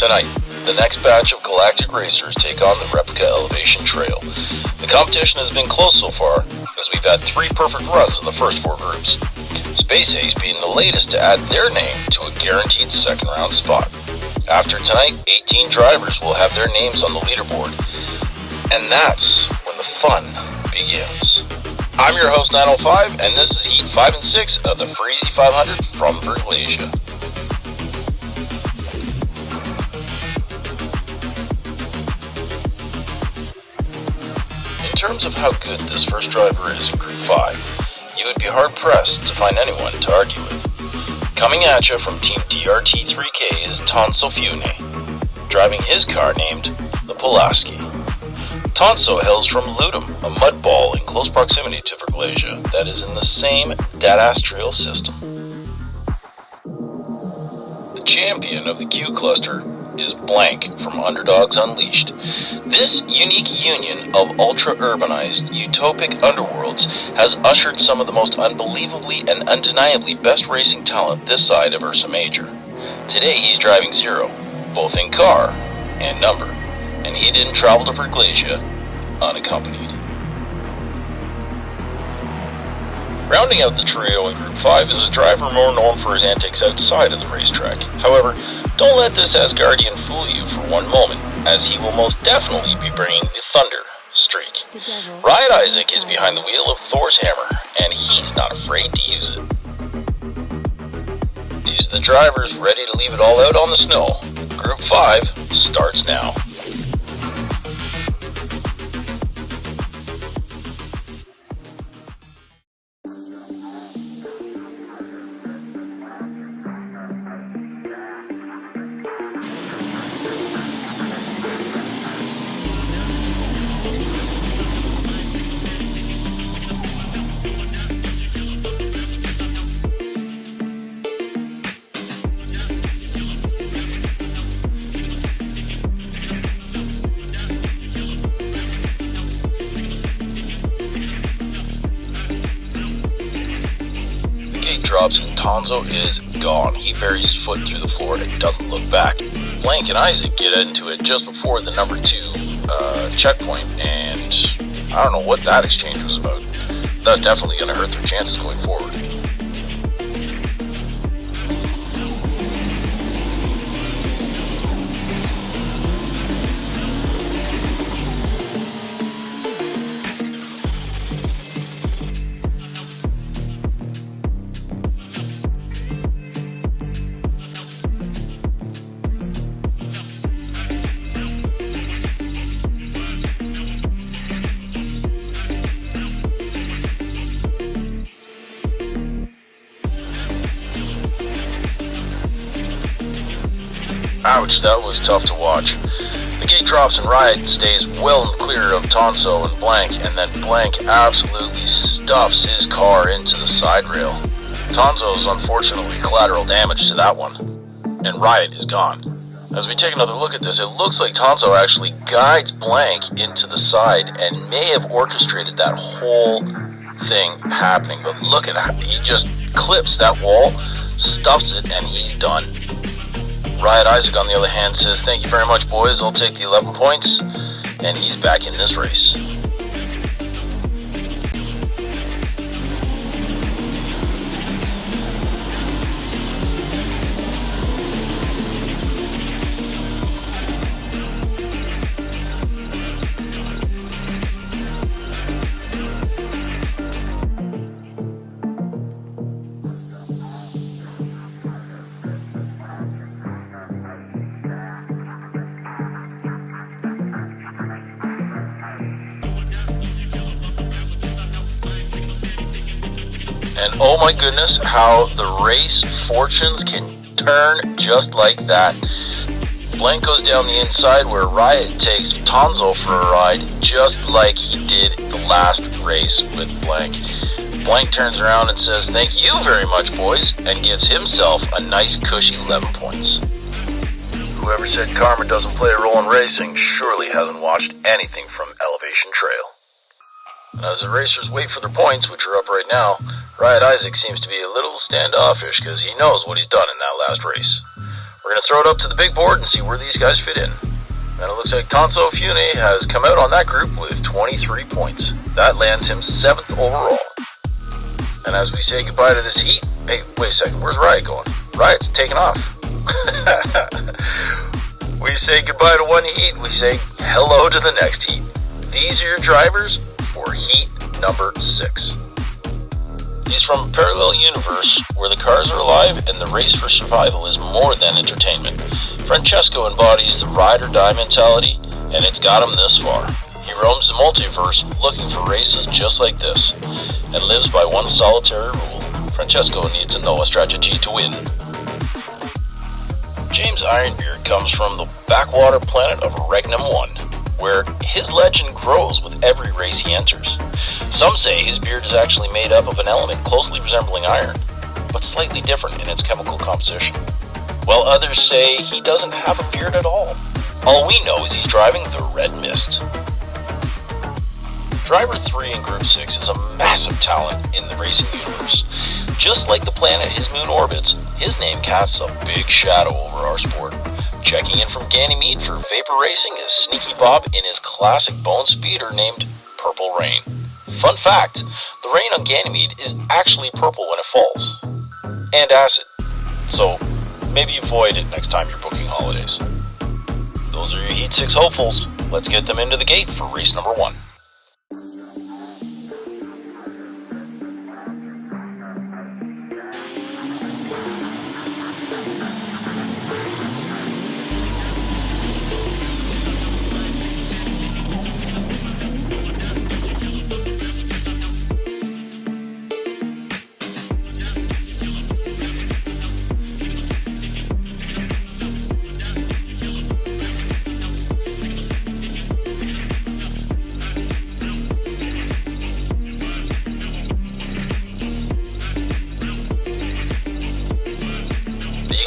Tonight, the next batch of Galactic Racers take on the Replica Elevation Trail. The competition has been close so far, as we've had 3 perfect runs in the first 4 groups. Space Ace being the latest to add their name to a guaranteed second round spot. After tonight, 18 drivers will have their names on the leaderboard. And that's when the fun begins. I'm your host 905, and this is Heat 5 and 6 of the Freezie500 from Verglasia. In terms of how good this first driver is in Group 5, you would be hard-pressed to find anyone to argue with. Coming at you from Team DRT3K is Tonso Fune, driving his car named the Pulaski. Tonso hails from Ludum, a mud ball in close proximity to Verglasia that is in the same dadastrial system. The champion of the Q cluster is Blank from Underdogs Unleashed. This unique union of ultra-urbanized, utopic underworlds has ushered some of the most unbelievably and undeniably best racing talent this side of Ursa Major. Today he's driving Zero, both in car and number, and he didn't travel to Verglasia unaccompanied. Rounding out the trio in Group 5 is a driver more known for his antics outside of the racetrack. However, don't let this Asgardian fool you for one moment, as he will most definitely be bringing the Thunder streak. Riot Isaac is behind the wheel of Thor's hammer, and he's not afraid to use it. These are the drivers ready to leave it all out on the snow. Group 5 starts now. Drops and Tonso is gone. He buries his foot through the floor and doesn't look back. Blank and Isaac get into it just before the number 2 checkpoint, and I don't know what that exchange was about. That's definitely going to hurt their chances going forward. Ouch, that was tough to watch. The gate drops and Riot stays well clear of Tonso and Blank, and then Blank absolutely stuffs his car into the side rail. Tonso's unfortunately collateral damage to that one, and Riot is gone. As we take another look at this, it looks like Tonso actually guides Blank into the side and may have orchestrated that whole thing happening, but look at how he just clips that wall, stuffs it, and he's done. Riot Isaac, on the other hand, says, "Thank you very much, boys. I'll take the 11 points." And he's back in this race. And oh my goodness, how the race fortunes can turn just like that. Blank goes down the inside where Riot takes Tonzo for a ride, just like he did the last race with Blank. Blank turns around and says, "Thank you very much, boys," and gets himself a nice cushy 11 points. Whoever said karma doesn't play a role in racing surely hasn't watched anything from Elevation Trail. And as the racers wait for their points, which are up right now, Riot Isaac seems to be a little standoffish because he knows what he's done in that last race. We're going to throw it up to the big board and see where these guys fit in. And it looks like Tonso Fune has come out on that group with 23 points. That lands him 7th overall. And as we say goodbye to this heat, hey, wait a second, where's Riot going? Riot's taking off. We say goodbye to one heat, we say hello to the next heat. These are your drivers for heat number 6. He's from a parallel universe where the cars are alive and the race for survival is more than entertainment. Francesco embodies the ride or die mentality, and it's got him this far. He roams the multiverse looking for races just like this, and lives by one solitary rule: Francesco needs to know a strategy to win. James Ironbeard comes from the backwater planet of Regnum 1, where his legend grows with every race he enters. Some say his beard is actually made up of an element closely resembling iron, but slightly different in its chemical composition, while others say he doesn't have a beard at all. All we know is he's driving the Red Mist. Driver 3 in Group 6 is a massive talent in the racing universe. Just like the planet his moon orbits, his name casts a big shadow over our sport. Checking in from Ganymede for Vapor Racing is Sneaky Bob in his classic bone speeder named Purple Rain. Fun fact, the rain on Ganymede is actually purple when it falls. And acid. So maybe avoid it next time you're booking holidays. Those are your Heat 6 hopefuls. Let's get them into the gate for race number 1.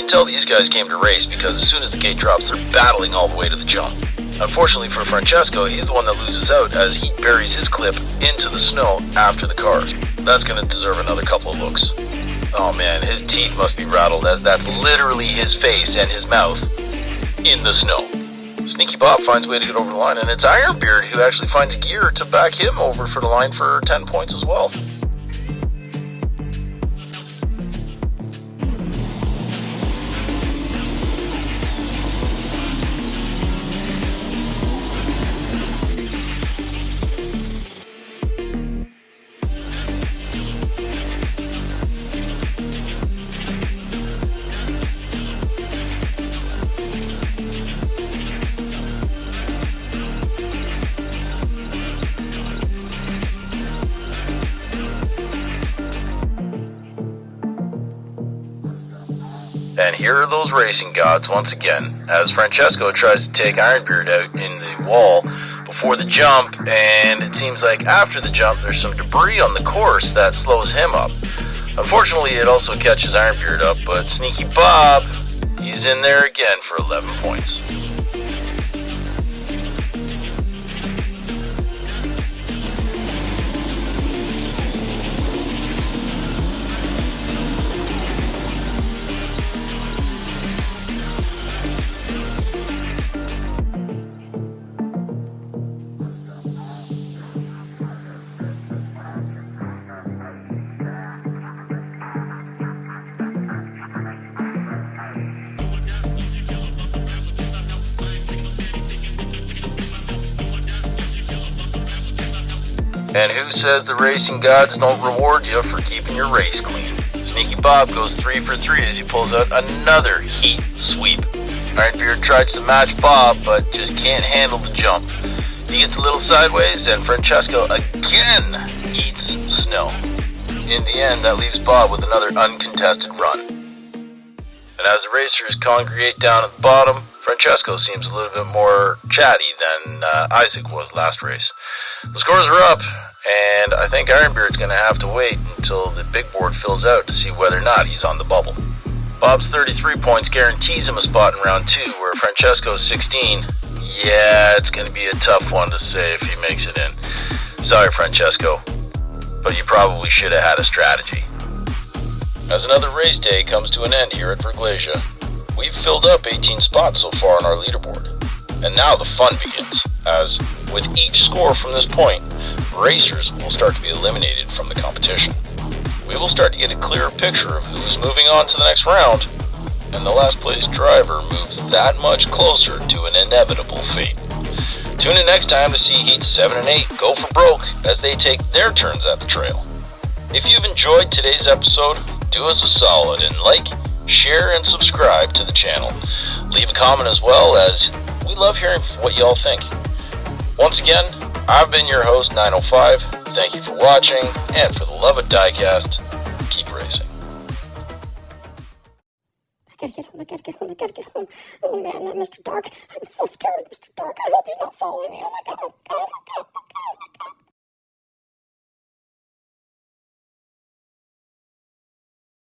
Tell these guys came to race because as soon as the gate drops, they're battling all the way to the jump. Unfortunately for Francesco, he's the one that loses out as he buries his clip into the snow after the cars. That's going to deserve another couple of looks. Oh man, his teeth must be rattled as that's literally his face and his mouth in the snow. Sneaky Bob finds a way to get over the line, and it's Ironbeard who actually finds gear to back him over for the line for 10 points as well. And here are those racing gods once again, as Francesco tries to take Ironbeard out in the wall before the jump, and it seems like after the jump there's some debris on the course that slows him up. Unfortunately, it also catches Ironbeard up, but Sneaky Bob, he's in there again for 11 points. And who says the racing gods don't reward you for keeping your race clean? Sneaky Bob goes 3 for 3 as he pulls out another heat sweep. Ironbeard tries to match Bob, but just can't handle the jump. He gets a little sideways, and Francesco again eats snow. In the end, that leaves Bob with another uncontested run. And as the racers congregate down at the bottom, Francesco seems a little bit more chatty than Isaac was last race. The scores are up, and I think Ironbeard's going to have to wait until the big board fills out to see whether or not he's on the bubble. Bob's 33 points guarantees him a spot in round 2, where Francesco's 16. Yeah, it's going to be a tough one to say if he makes it in. Sorry, Francesco, but you probably should have had a strategy. As another race day comes to an end here at Verglasia, we've filled up 18 spots so far on our leaderboard. And now the fun begins, as with each score from this point, racers will start to be eliminated from the competition. We will start to get a clearer picture of who's moving on to the next round, and the last place driver moves that much closer to an inevitable fate. Tune in next time to see Heats 7 and 8 go for broke as they take their turns at the trail. If you've enjoyed today's episode, do us a solid and like, share, and subscribe to the channel. Leave a comment as well, as we love hearing what y'all think. Once again, I've been your host, 905. Thank you for watching, and for the love of diecast, keep racing. I gotta get home. Oh man, that Mr. Dark. I'm so scared of Mr. Dark. I hope he's not following me. Oh my god.